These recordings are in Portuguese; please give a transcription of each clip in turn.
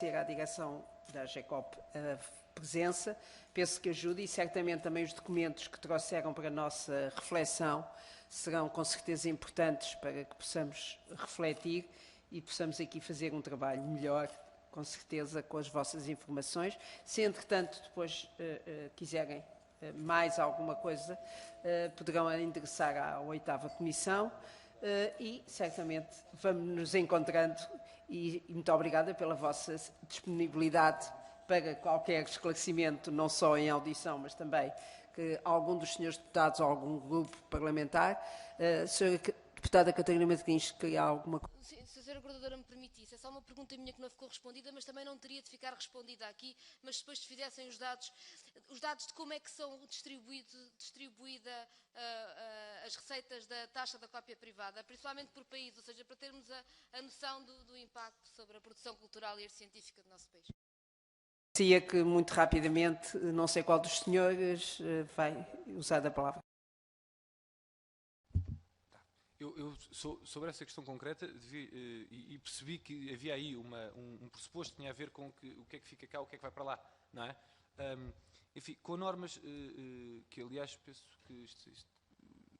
agradecer à direção da GECOP a presença, penso que ajude, e certamente também os documentos que trouxeram para a nossa reflexão serão com certeza importantes para que possamos refletir e possamos aqui fazer um trabalho melhor, com certeza, com as vossas informações. Se, entretanto, depois quiserem mais alguma coisa, poderão endereçar à 8ª Comissão e, certamente, vamos nos encontrando e muito obrigada pela vossa disponibilidade para qualquer esclarecimento, não só em audição, mas também que algum dos senhores deputados ou algum grupo parlamentar. Senhora Deputada Catarina Martins, queria alguma coisa? Sim, se a senhora Coordenadora me permitisse, é só uma pergunta minha que não ficou respondida, mas também não teria de ficar respondida aqui, mas depois se fizessem os dados de como é que são distribuídas as receitas da taxa da cópia privada, principalmente por país, ou seja, para termos a noção do impacto sobre a produção cultural e científica do nosso país. Dizia que, muito rapidamente, não sei qual dos senhores vai usar a palavra. Sobre essa questão concreta, e percebi que havia aí um pressuposto que tinha a ver com o que é que fica cá, o que é que vai para lá, não é? Enfim, com normas que, aliás, penso que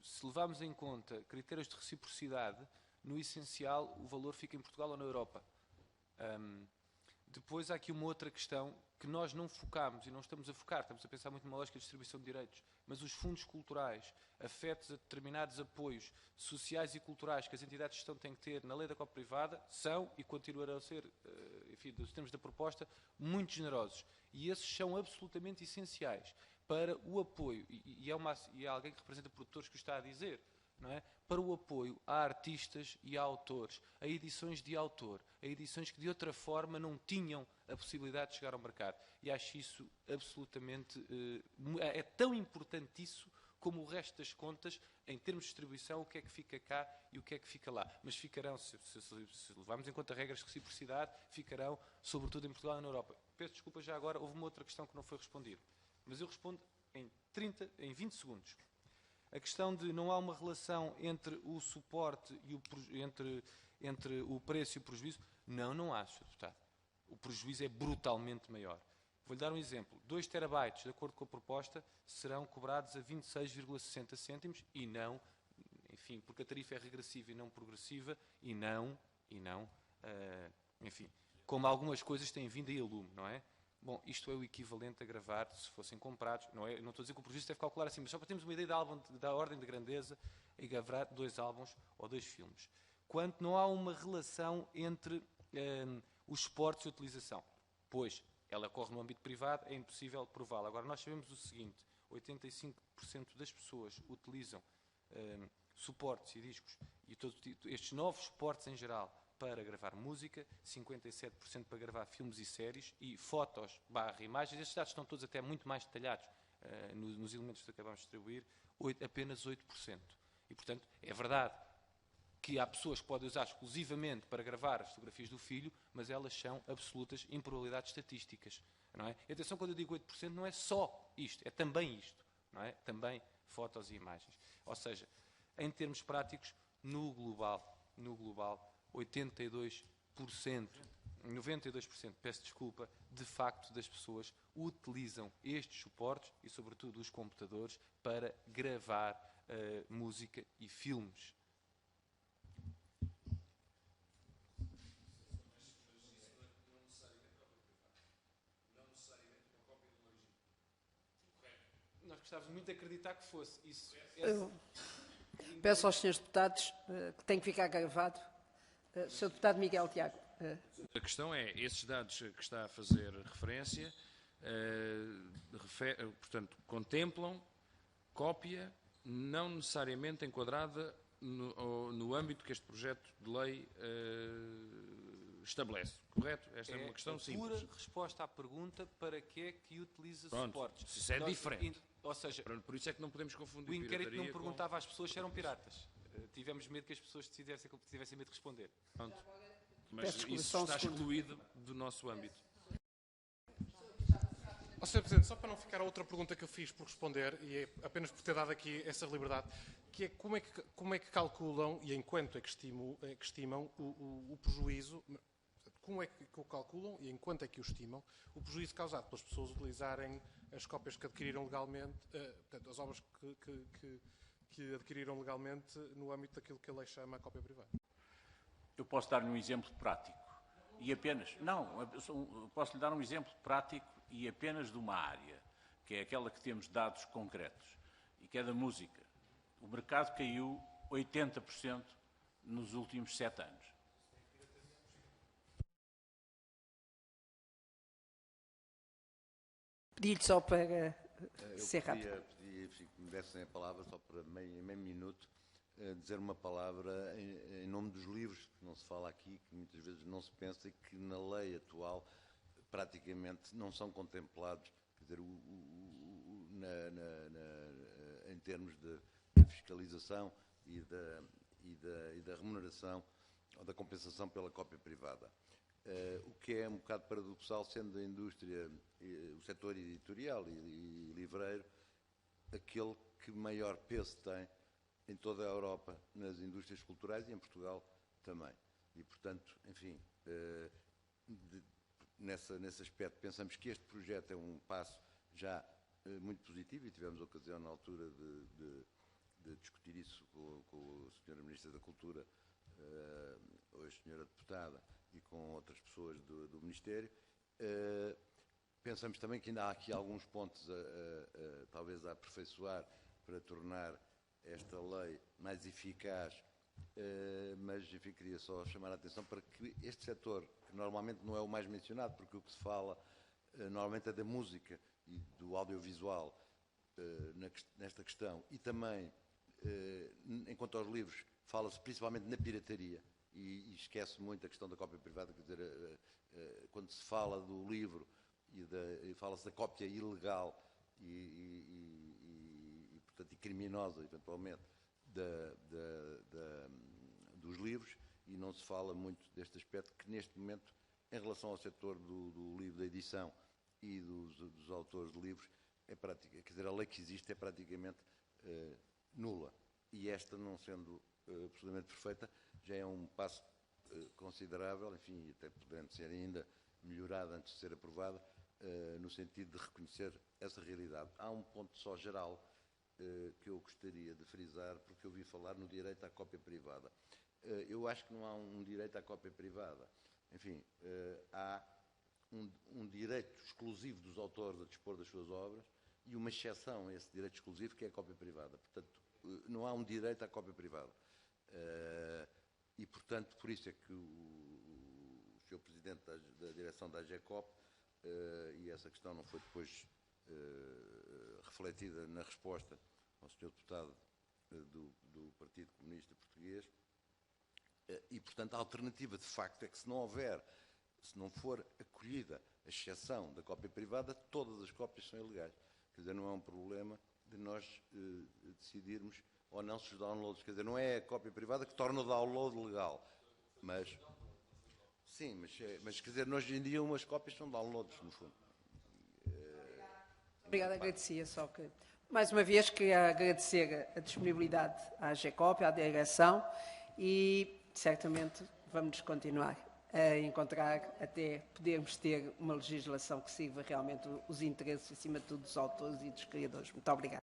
se levarmos em conta critérios de reciprocidade, no essencial, o valor fica em Portugal ou na Europa. Depois há aqui uma outra questão que nós não focamos e não estamos a focar, estamos a pensar muito numa lógica de distribuição de direitos, mas os fundos culturais, afetos a determinados apoios sociais e culturais que as entidades de gestão têm que ter na lei da cópia privada, são e continuarão a ser, enfim, dos termos da proposta, muito generosos. E esses são absolutamente essenciais para o apoio, e é alguém que representa produtores que o está a dizer, não é? Para o apoio a artistas e a autores, a edições de autor, a edições que de outra forma não tinham a possibilidade de chegar ao mercado. E acho isso absolutamente... é tão importante isso como o resto das contas, em termos de distribuição, o que é que fica cá e o que é que fica lá. Mas ficarão, se levarmos em conta regras de reciprocidade, ficarão sobretudo em Portugal e na Europa. Peço desculpa já agora, houve uma outra questão que não foi respondida. Mas eu respondo em 20 segundos. A questão de não há uma relação entre o suporte e entre o preço e o prejuízo. Não há, Sr. Deputado. O prejuízo é brutalmente maior. Vou-lhe dar um exemplo. 2 terabytes, de acordo com a proposta, serão cobrados a 26,60 cêntimos e não, enfim, porque a tarifa é regressiva e não progressiva, e não, enfim, como algumas coisas têm vindo aí a lume, não é? Bom, isto é o equivalente a gravar, se fossem comprados, não estou a dizer que o prejuízo deve calcular assim, mas só para termos uma ideia da ordem de grandeza, e gravar 2 álbuns ou 2 filmes. Quanto não há uma relação entre os suportes e a utilização, pois ela ocorre no âmbito privado, é impossível prová-la. Agora, nós sabemos o seguinte, 85% das pessoas utilizam suportes e discos, e todos estes novos suportes em geral, para gravar música, 57% para gravar filmes e séries, e fotos / imagens. Estes dados estão todos até muito mais detalhados nos elementos que acabamos de distribuir, apenas 8%. E, portanto, é verdade que há pessoas que podem usar exclusivamente para gravar as fotografias do filho, mas elas são absolutas improbabilidades estatísticas. Não é? E atenção, quando eu digo 8%, não é só isto, é também isto. Não é? Também fotos e imagens. Ou seja, em termos práticos, no global, 82%, 92%, peço desculpa, de facto das pessoas utilizam estes suportes e, sobretudo, os computadores para gravar música e filmes. Nós gostávamos muito de acreditar que fosse isso. Peço aos senhores deputados que tem que ficar gravado. Sr. Deputado Miguel Tiago. A questão é, esses dados que está a fazer referência, portanto, contemplam cópia não necessariamente enquadrada no âmbito que este projeto de lei estabelece, correto? Esta é uma questão simples. Pura resposta à pergunta para que é que utiliza suportes. Isso é diferente. Ou seja, por isso é que não podemos confundir o inquérito não perguntava às pessoas se eram piratas. Tivemos medo que as pessoas tivessem medo de responder. Pronto. Mas isso está excluído do nosso âmbito. Sr. Presidente, só para não ficar a outra pergunta que eu fiz por responder, e é apenas por ter dado aqui essa liberdade, que é como é que calculam e em quanto é que estimam o prejuízo, como é que o calculam e em quanto é que o estimam o prejuízo causado pelas pessoas utilizarem as cópias que adquiriram legalmente, portanto, as obras que adquiriram legalmente no âmbito daquilo que a lei chama a cópia privada? Eu posso dar-lhe um exemplo prático e apenas... Não, posso-lhe dar um exemplo prático e apenas de uma área, que é aquela que temos dados concretos, e que é da música. O mercado caiu 80% nos últimos 7 anos. Pedi-lhe só para ser rápido. Eu pedia que me dessem a palavra só para meio minuto, dizer uma palavra em nome dos livros, que não se fala aqui, que muitas vezes não se pensa e que na lei atual praticamente não são contemplados, quer dizer, em termos de fiscalização e da remuneração ou da compensação pela cópia privada. O que é um bocado paradoxal, sendo a indústria, o setor editorial e livreiro, aquele que maior peso tem em toda a Europa nas indústrias culturais e em Portugal também. E, portanto, enfim, nesse aspecto, pensamos que este projeto é um passo já muito positivo e tivemos a ocasião na altura de discutir isso com a Sra. Ministra da Cultura, hoje Sra. Deputada, e com outras pessoas do Ministério. Pensamos também que ainda há aqui alguns pontos talvez a aperfeiçoar para tornar esta lei mais eficaz, mas enfim, queria só chamar a atenção para que este setor, que normalmente não é o mais mencionado, porque o que se fala normalmente é da música e do audiovisual nesta questão, e também, enquanto aos livros, fala-se principalmente na pirataria, e esquece muito a questão da cópia privada, quer dizer, quando se fala do livro e fala-se da cópia ilegal e portanto, criminosa, eventualmente, dos livros, e não se fala muito deste aspecto que, neste momento, em relação ao setor do livro, da edição e dos autores de livros, quer dizer, a lei que existe é praticamente nula. E esta, não sendo absolutamente perfeita, já é um passo considerável, enfim, até podendo ser ainda melhorada antes de ser aprovada, no sentido de reconhecer essa realidade. Há um ponto só geral que eu gostaria de frisar, porque eu ouvi falar no direito à cópia privada. Eu acho que não há um direito à cópia privada. Enfim, há um direito exclusivo dos autores a dispor das suas obras e uma exceção a esse direito exclusivo, que é a cópia privada. Portanto, não há um direito à cópia privada. E, portanto, por isso é que o Sr. Presidente da direção da AGECOP, e essa questão não foi depois refletida na resposta ao Sr. Deputado do Partido Comunista Português, e, portanto, a alternativa, de facto, é que se não for acolhida a exceção da cópia privada, todas as cópias são ilegais. Quer dizer, não é um problema de nós decidirmos ou não se os downloads. Quer dizer, não é a cópia privada que torna o download legal. Mas, sim, mas quer dizer, hoje em dia umas cópias são downloads, no fundo. Obrigada, agradecia só que... Mais uma vez, queria agradecer a disponibilidade à AGECOP, à direção, e certamente vamos continuar a encontrar até podermos ter uma legislação que sirva realmente os interesses, acima de tudo, dos autores e dos criadores. Muito obrigada.